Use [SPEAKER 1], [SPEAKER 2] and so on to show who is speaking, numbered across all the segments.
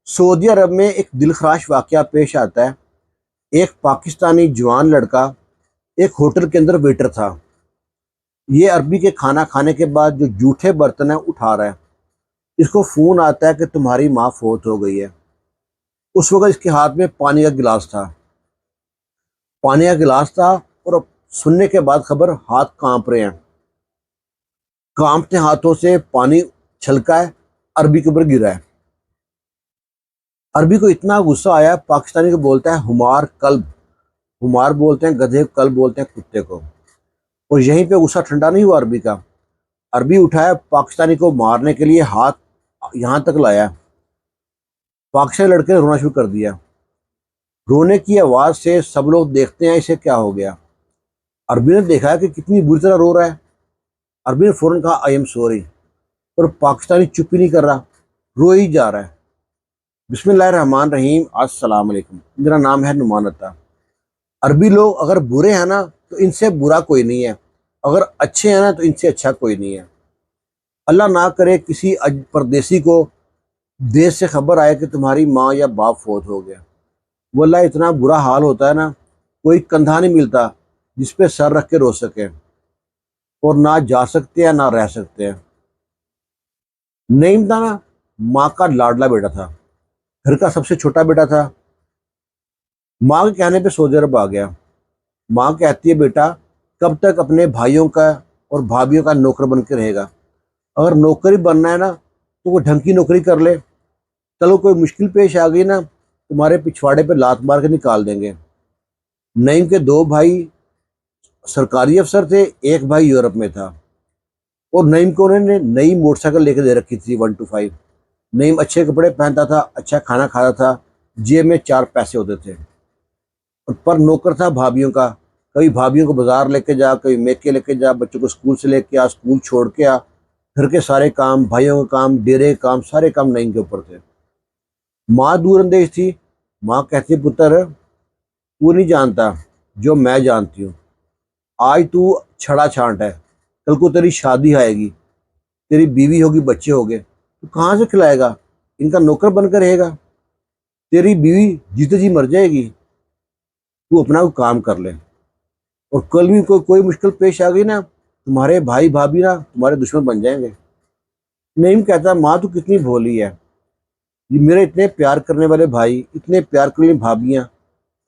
[SPEAKER 1] سعودی عرب میں ایک دلخراش واقعہ پیش آتا ہے۔ ایک پاکستانی جوان لڑکا ایک ہوٹل کے اندر ویٹر تھا۔ یہ عربی کے کھانا کھانے کے بعد جو جھوٹے برتن ہیں اٹھا رہا ہے۔ اس کو فون آتا ہے کہ تمہاری ماں فوت ہو گئی ہے۔ اس وقت اس کے ہاتھ میں پانی کا گلاس تھا۔ اور سننے کے بعد خبر ہاتھ کانپ رہے ہیں۔ کانپتے ہاتھوں سے پانی چھلکا ہے، عربی کے اوپر گرا ہے۔ عربی کو اتنا غصہ آیا، پاکستانی کو بولتا ہے ہمار کلب۔ ہمار بولتے ہیں گدھے، کلب بولتے ہیں کتے کو۔ اور یہیں پہ غصہ ٹھنڈا نہیں ہوا عربی کا۔ عربی اٹھایا، پاکستانی کو مارنے کے لیے ہاتھ یہاں تک لایا۔ پاکستانی لڑکے نے رونا شروع کر دیا۔ رونے کی آواز سے سب لوگ دیکھتے ہیں اسے کیا ہو گیا۔ عربی نے دیکھا کہ کتنی بری طرح رو رہا ہے۔ عربی نے فوراً کہا آئی ایم سوری، اور پاکستانی چپ ہی نہیں کر رہا، رو ہی جا رہا ہے۔ بسم اللہ الرحمن الرحیم، السلام علیکم، میرا نام ہے نعمان عطا۔ عربی لوگ اگر برے ہیں نا تو ان سے برا کوئی نہیں ہے، اگر اچھے ہیں نا تو ان سے اچھا کوئی نہیں ہے۔ اللہ نہ کرے کسی پردیسی کو دیش سے خبر آئے کہ تمہاری ماں یا باپ فوت ہو گیا، واللہ اتنا برا حال ہوتا ہے نا، کوئی کندھا نہیں ملتا جس پہ سر رکھ کے رو سکے، اور نہ جا سکتے ہیں نہ رہ سکتے ہیں۔ نعیم تھا نا، ماں کا لاڈلا بیٹا تھا، گھر کا سب سے چھوٹا بیٹا تھا۔ ماں کے کہنے پہ سعودی عرب آ گیا۔ ماں کہتی ہے بیٹا کب تک اپنے بھائیوں کا اور بھابھیوں کا نوکر بن کے رہے گا؟ اگر نوکری بننا ہے نا تو وہ ڈھنگ کی نوکری کر لے، چلو کوئی مشکل پیش آ گئی نا تمہارے پچھواڑے پہ لات مار کے نکال دیں گے۔ نعیم کے دو بھائی سرکاری افسر تھے، ایک بھائی یورپ میں تھا، اور نعیم کو انہوں نے نئی موٹر سائیکل لے کے دے رکھی تھی 125۔ نعیم اچھے کپڑے پہنتا تھا، اچھا کھانا کھاتا تھا، جیب میں 4 پیسے ہوتے تھے، پر نوکر تھا بھابھیوں کا۔ کبھی بھابھیوں کو بازار لے کے جا، کبھی میکے لے کے جا، بچوں کو اسکول سے لے کے آ، اسکول چھوڑ کے آ، گھر کے سارے کام، بھائیوں کا کام، ڈیرے کا کام، سارے کام نعیم کے اوپر تھے۔ ماں دور اندیش تھی۔ ماں کہتی پتر تو نہیں جانتا جو میں جانتی ہوں، آج تو چھڑا چھانٹ ہے، کل کو تیری شادی آئے گی، تیری بیوی ہوگی، بچے ہوگے، تو کہاں سے کھلائے گا؟ ان کا نوکر بن کر رہے گا؟ تیری بیوی جیتے جی مر جائے گی، تو اپنا کوئی کام کر لے، اور کل بھی کوئی مشکل پیش آ گئی نا تمہارے بھائی بھابھی نا تمہارے دشمن بن جائیں گے۔ نعیم کہتا ماں تو کتنی بھولی ہے، یہ میرے اتنے پیار کرنے والے بھائی، اتنے پیار کرنے والی بھابھیاں،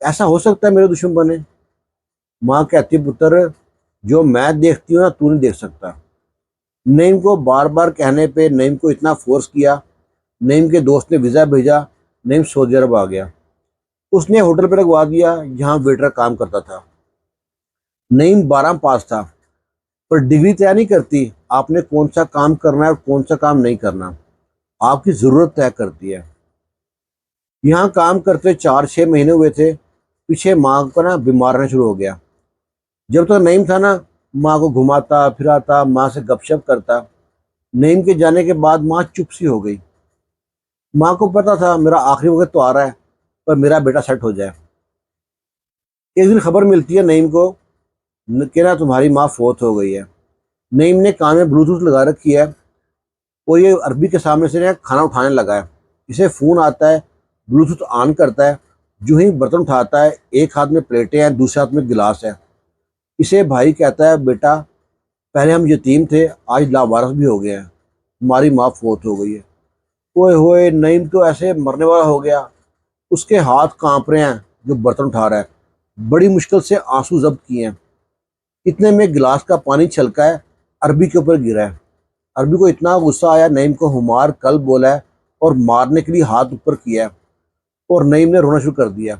[SPEAKER 1] ایسا ہو سکتا ہے میرے دشمن بنے؟ ماں کہتی پتر جو میں دیکھتی ہوں نا تو نہیں دیکھ سکتا۔ نعیم کو بار بار کہنے پہ نعیم کو اتنا فورس کیا، نعیم کے دوست نے ویزا بھیجا، نعیم سعودی عرب آ گیا۔ اس نے ہوٹل پہ لگوا دیا جہاں ویٹر کام کرتا تھا۔ نعیم 12 پاس تھا، پر ڈگری طے نہیں کرتی آپ نے کون سا کام کرنا ہے اور کون سا کام نہیں کرنا، آپ کی ضرورت طے کرتی ہے۔ یہاں کام کرتے 4-6 مہینے ہوئے تھے، پیچھے ماں کا نا بیمار رہنا شروع ہو گیا۔ جب تک نعیم تھا نا ماں کو گھماتا پھراتا، ماں سے گپ شپ کرتا۔ نعیم کے جانے کے بعد ماں چپ سی ہو گئی۔ ماں کو پتا تھا میرا آخری وقت تو آ رہا ہے، پر میرا بیٹا سیٹ ہو جائے۔ ایک دن خبر ملتی ہے نعیم کو کہ نا تمہاری ماں فوت ہو گئی ہے۔ نعیم نے کان میں بلوٹوتھ لگا رکھی ہے، اور یہ عربی کے سامنے سے کھانا اٹھانے لگا ہے۔ اسے فون آتا ہے، بلوٹوتھ آن کرتا ہے، جو ہی برتن اٹھاتا ہے ایک ہاتھ میں پلیٹیں ہیں، دوسرے ہاتھ میں گلاس ہے۔ اسے بھائی کہتا ہے بیٹا پہلے ہم یتیم تھے، آج لاوارث بھی ہو گئے ہیں، ہماری ماں فوت ہو گئی ہے۔ اوئے ہوئے نعیم تو ایسے مرنے والا ہو گیا، اس کے ہاتھ کانپ رہے ہیں جو برتن اٹھا رہا ہے، بڑی مشکل سے آنسو ضبط کیے ہیں۔ اتنے میں گلاس کا پانی چھلکا ہے، عربی کے اوپر گرا ہے۔ عربی کو اتنا غصہ آیا، نعیم کو ہمار کلب بولا ہے اور مارنے کے لیے ہاتھ اوپر کیا ہے، اور نعیم نے رونا شروع کر دیا۔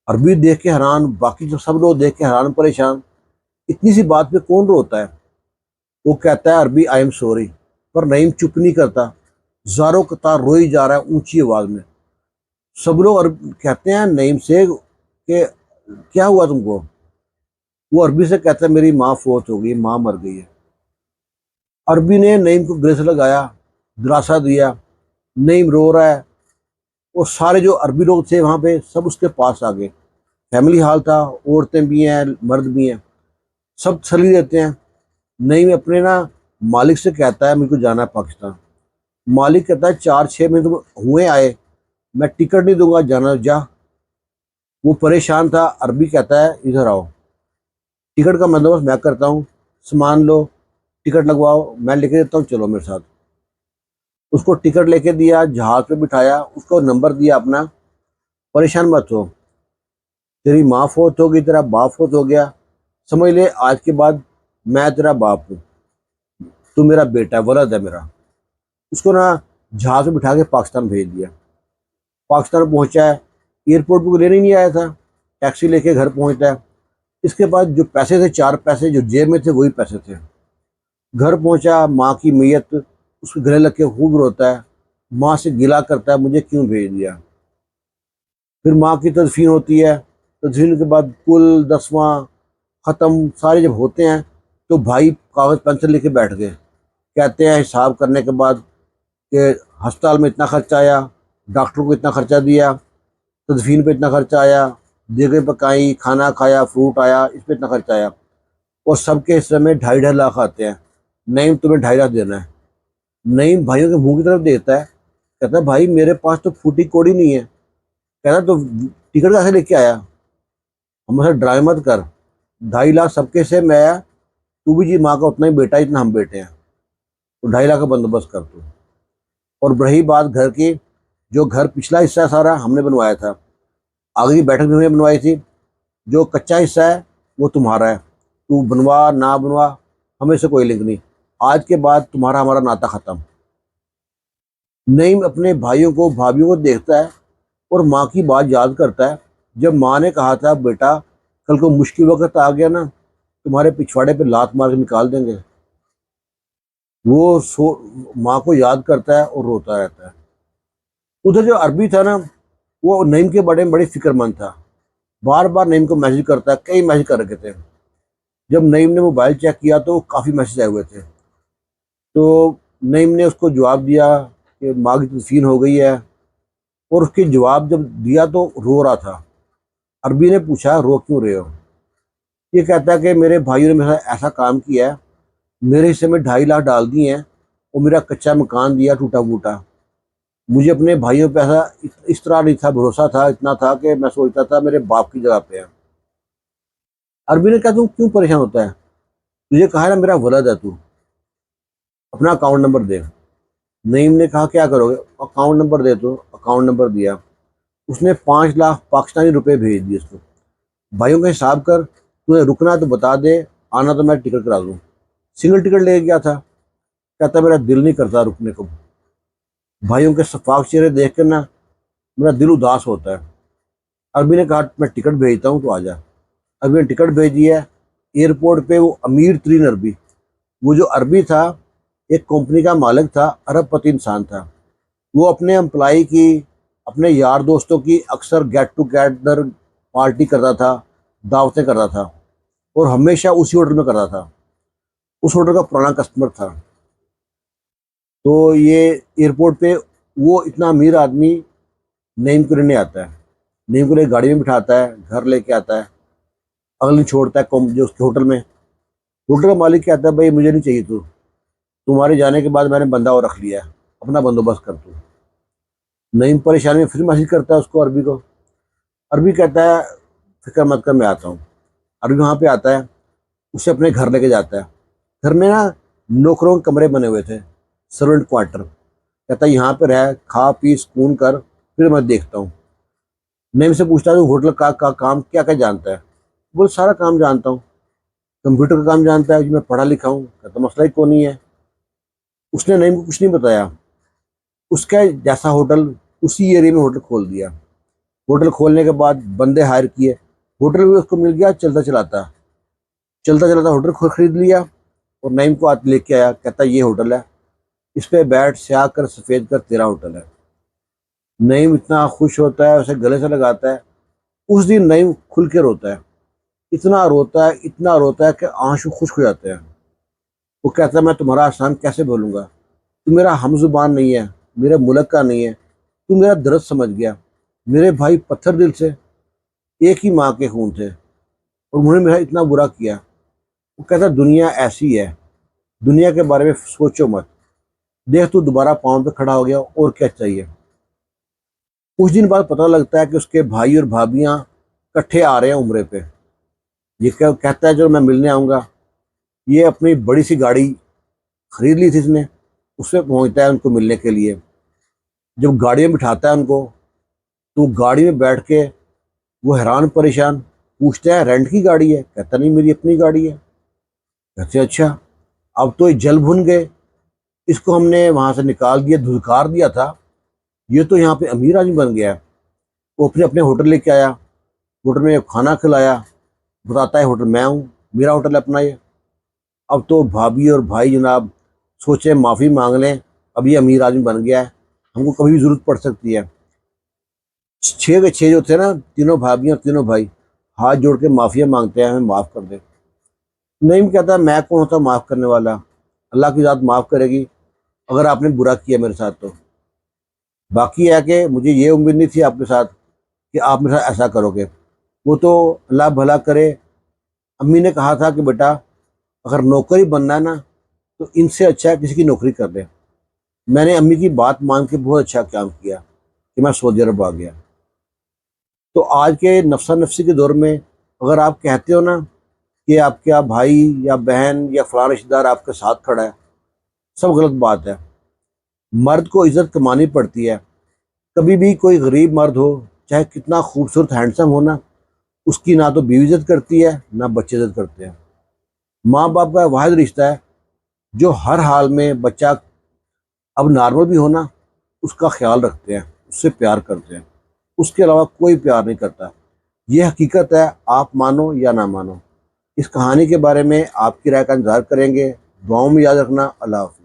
[SPEAKER 1] عربی دیکھ کے حیران، باقی جو سب لوگ دیکھ کے حیران پریشان، اتنی سی بات پہ کون روتا ہے؟ وہ کہتا ہے عربی آئی ایم سوری، پر نعیم چپ نہیں کرتا، زاروں قطار روئی جا رہا ہے اونچی آواز میں۔ سب لوگ کہتے ہیں نعیم سے کہ کیا ہوا تم کو؟ وہ عربی سے کہتا ہے میری ماں فوت ہو گئی، ماں مر گئی ہے۔ عربی نے نعیم کو گلے سے لگایا، دلاسا دیا، نعیم رو رہا ہے، اور سارے جو عربی لوگ تھے وہاں پہ سب اس کے پاس آ گئے۔ فیملی ہال تھا، عورتیں بھی ہیں مرد بھی ہیں، سب تسلی دیتے ہیں۔ نعیم اپنے نا مالک سے کہتا ہے مجھ کو جانا ہے پاکستان۔ مالک کہتا ہے 4-6 مہینے تو ہوئے آئے، میں ٹکٹ نہیں دوں گا، جانا جا۔ وہ پریشان تھا، عربی کہتا ہے ادھر آؤ، ٹکٹ کا بندوبست میں کرتا ہوں، سامان لو، ٹکٹ لگواؤ، میں لے کے دیتا ہوں، چلو میرے ساتھ۔ اس کو ٹکٹ لے کے دیا، جہاز پہ بٹھایا، اس کو نمبر دیا اپنا، پریشان مت ہو، تیری ماں فوت ہو گئی، تیرا باپ فوت ہو گیا، سمجھ لے آج کے بعد میں تیرا باپ ہوں، تو میرا بیٹا ہے، ولد ہے میرا۔ اس کو نا جہاز میں بٹھا کے پاکستان بھیج دیا۔ پاکستان پہنچا ہے، ایئرپورٹ پہ لینے نہیں آیا تھا، ٹیکسی لے کے گھر پہنچتا ہے۔ اس کے بعد جو پیسے تھے، 4 پیسے جو جیب میں تھے وہی پیسے تھے۔ گھر پہنچا، ماں کی میت اس کے گلے لگ کے خوب روتا ہے، ماں سے گلا کرتا ہے مجھے کیوں بھیج دیا۔ پھر ماں کی تدفین ہوتی ہے، تدفین کے بعد کل 10واں ختم سارے جب ہوتے ہیں تو بھائی کاغذ پینسل لے کے بیٹھ گئے، کہتے ہیں حساب کرنے کے بعد کہ ہسپتال میں اتنا خرچہ آیا، ڈاکٹر کو اتنا خرچہ دیا، تدفین پہ اتنا خرچہ آیا، دیگیں پکائی، کھانا کھایا، فروٹ آیا، اس پہ اتنا خرچہ آیا، اور سب کے حصے میں 2.5 آتے ہیں۔ نعیم تمہیں 2.5 دینا ہے۔ نعیم بھائیوں کے منہ کی طرف دیکھتا ہے، کہتا ہے بھائی میرے پاس تو پھوٹی کوڑی نہیں ہے۔ کہتا ہے تو ٹکٹ کیسے لے کے آیا؟ ہم سے ڈرائی مت کر، 2.5 سب کے سے میں آیا، تو بھی جی ماں کا اتنا ہی بیٹا ہے اتنا ہم بیٹے ہیں، تو 2.5 کا بندوبست کر تو۔ اور رہی بات گھر کی، جو گھر پچھلا حصہ سارا ہم نے بنوایا تھا، آگے کی بیٹھک بھی ہم نے بنوائی تھی، جو کچا حصہ ہے وہ تمہارا ہے، تو بنوا نہ بنوا ہمیں سے کوئی لنک نہیں، آج کے بعد تمہارا ہمارا ناطہ ختم۔ نعیم اپنے بھائیوں کو بھابھیوں کو دیکھتا ہے اور ماں کی بات یاد کرتا ہے، جب ماں نے کہا تھا بیٹا کل کو مشکل وقت آ گیا نا، تمہارے پچھواڑے پہ لات مار کے نکال دیں گے۔ وہ ماں کو یاد کرتا ہے اور روتا رہتا ہے۔ ادھر جو عربی تھا نا، وہ نعیم کے بارے میں بڑی فکر مند تھا، بار بار نعیم کو میسج کرتا ہے، کئی میسج کر رکھے تھے۔ جب نعیم نے موبائل چیک کیا تو کافی میسج آئے ہوئے تھے، تو نعیم نے اس کو جواب دیا کہ ماں کی تدفین ہو گئی ہے، اور اس کے جواب جب دیا تو رو رہا تھا۔ عربی نے پوچھا رو کیوں رہے ہو؟ یہ کہتا ہے کہ میرے بھائیوں نے میرے ساتھ ایسا کام کیا ہے، میرے حصے میں 2.5 ڈال دیے ہیں، اور میرا کچا مکان دیا ٹوٹا پھوٹا۔ مجھے اپنے بھائیوں پہ ایسا اس طرح نہیں تھا، بھروسہ تھا، اتنا تھا کہ میں سوچتا تھا میرے باپ کی جگہ پہ ہے۔ عربی نے کہا تو کیوں پریشان ہوتا ہے، تجھے کہا ہے نا میرا ولد ہے، تو اپنا اکاؤنٹ نمبر دے۔ نعیم نے کہا کیا کرو گے؟ اکاؤنٹ نمبر دے، تو اکاؤنٹ نمبر دیا۔ اس نے 5 لاکھ پاکستانی روپے بھیج دیے اس کو، بھائیوں کا حساب کر، تمہیں رکنا تو بتا دے، آنا تو میں ٹکٹ کرا دوں۔ سنگل ٹکٹ لے گیا تھا، کہتا میرا دل نہیں کرتا رکنے کو، بھائیوں کے شفاف چہرے دیکھ کر نا میرا دل اداس ہوتا ہے۔ عربی نے کہا میں ٹکٹ بھیجتا ہوں تو آ جا۔ عربی نے ٹکٹ بھیجی ہے۔ ایئرپورٹ پہ وہ امیر ترین عربی، وہ جو عربی تھا ایک کمپنی کا مالک تھا، ارب پتی انسان تھا، وہ اپنے امپلائی کی، اپنے یار دوستوں کی اکثر گیٹ ٹو گیدر پارٹی کرتا تھا، دعوتیں کرتا تھا، اور ہمیشہ اسی ہوٹل میں کرتا تھا، اس ہوٹل کا پرانا کسٹمر تھا۔ تو یہ ایئرپورٹ پہ وہ اتنا امیر آدمی نعیم کو لینے آتا ہے، نعیم کو لے گاڑی میں بٹھاتا ہے، گھر لے کے آتا ہے، اگلے دن چھوڑتا ہے جو اس کے ہوٹل میں۔ ہوٹل کا مالک کہتا ہے بھائی مجھے نہیں چاہیے، تو تمہارے جانے کے بعد میں نے بندہ اور رکھ لیا ہے، اپنا بندوبست کر تو۔ نعیم پریشانی میں پھر میسج کرتا ہے اس کو، عربی کو۔ عربی کہتا ہے فکر مت کر میں آتا ہوں۔ عربی وہاں پہ آتا ہے، اسے اپنے گھر لے کے جاتا ہے۔ گھر میں نا نوکروں کے کمرے بنے ہوئے تھے، سرونٹ کوارٹر، کہتا ہے یہاں پہ رہ، کھا پی سکون کر، پھر میں دیکھتا ہوں۔ نعیم سے پوچھتا ہے تو ہوٹل کا کام کیا کیا جانتا ہے؟ بول سارا کام جانتا ہوں، کمپیوٹر کا کام جانتا ہے، جو میں پڑھا لکھا ہوں، کہتا مسئلہ ہی کون نہیں ہے۔ اس نے نعیم کو کچھ نہیں بتایا، اس کا جیسا ہوٹل اسی ایریا میں ہوٹل کھول دیا۔ ہوٹل کھولنے کے بعد بندے ہائر کیے، ہوٹل بھی اس کو مل گیا، چلتا چلاتا چلتا چلاتا ہوٹل خرید لیا، اور نعیم کو لے کے آیا، کہتا یہ ہوٹل ہے، اس پہ بیٹھ سیاہ کر سفید کر، تیرا ہوٹل ہے۔ نعیم اتنا خوش ہوتا ہے، اسے گلے سے لگاتا ہے۔ اس دن نعیم کھل کے روتا ہے، اتنا روتا ہے اتنا روتا ہے کہ آنسو خشک ہو جاتے ہیں۔ وہ کہتا ہے میں تمہارا احسان کیسے بولوں گا، تو میرا ہم زبان نہیں ہے، میرے ملک کا نہیں ہے، تو میرا درد سمجھ گیا، میرے بھائی پتھر دل سے ایک ہی ماں کے خون تھے، اور انہوں نے میرا اتنا برا کیا۔ وہ کہتا ہے دنیا ایسی ہے، دنیا کے بارے میں سوچو مت، دیکھ تو دوبارہ پاؤں پہ کھڑا ہو گیا، اور کیا چاہیے۔ کچھ دن بعد پتہ لگتا ہے کہ اس کے بھائی اور بھابیاں کٹھے آ رہے ہیں عمرے پہ. یہ کہتا ہے جو میں ملنے آؤں گا. یہ اپنی بڑی سی گاڑی خرید لی تھی اس نے، اس سے پہنچتا ہے ان کو ملنے کے لیے. جب گاڑی میں بٹھاتا ہے ان کو، تو گاڑی میں بیٹھ کے وہ حیران پریشان پوچھتا ہے رینٹ کی گاڑی ہے؟ کہتا نہیں میری اپنی گاڑی ہے. کہتے اچھا. اب تو یہ جل بھن گئے، اس کو ہم نے وہاں سے نکال دیا، دھلکار دیا تھا، یہ تو یہاں پہ امیر آدمی بن گیا ہے. وہ اپنے ہوٹل لے کے آیا، ہوٹل میں کھانا کھلایا، بتاتا ہے ہوٹل میں ہوں، میرا ہوٹل ہے اپنا یہ. اب تو بھابھی اور بھائی جناب سوچے معافی مانگ لیں، اب یہ امیر آدمی بن گیا ہے، ہم کو کبھی بھی ضرورت پڑ سکتی ہے. چھ کے چھ جو تھے نا، تینوں بھابھیاں اور تینوں بھائی ہاتھ جوڑ کے معافیا مانگتے ہیں ہمیں معاف کر دے. نہیں کہتا میں کون ہوتا معاف کرنے والا، اللہ کی ذات معاف کرے گی اگر آپ نے برا کیا میرے ساتھ تو. باقی ہے کہ مجھے یہ امید نہیں تھی آپ کے ساتھ کہ آپ میرے ساتھ ایسا کرو گے. وہ تو اللہ بھلا کرے، امی نے کہا تھا کہ بیٹا اگر نوکری بننا ہے نا تو ان سے اچھا ہے کسی کی نوکری کر دے. میں نے امی کی بات مان کے بہت اچھا کام کیا کہ میں سعودی عرب آ گیا. تو آج کے نفسا نفسی کے دور میں اگر آپ کہتے ہو نا کہ آپ کا بھائی یا بہن یا فلاں رشتہ دار آپ کے ساتھ کھڑا ہے، سب غلط بات ہے. مرد کو عزت کمانی پڑتی ہے. کبھی بھی کوئی غریب مرد ہو، چاہے کتنا خوبصورت ہینڈسم ہو نا، اس کی نہ تو بیوی عزت کرتی ہے نہ بچے عزت کرتے ہیں. ماں باپ کا واحد رشتہ ہے جو ہر حال میں بچہ اب نارمل بھی ہونا اس کا خیال رکھتے ہیں، اس سے پیار کرتے ہیں. اس کے علاوہ کوئی پیار نہیں کرتا. یہ حقیقت ہے، آپ مانو یا نہ مانو. اس کہانی کے بارے میں آپ کی رائے کا انتظار کریں گے. دعاؤں میں یاد رکھنا. اللہ حافظ.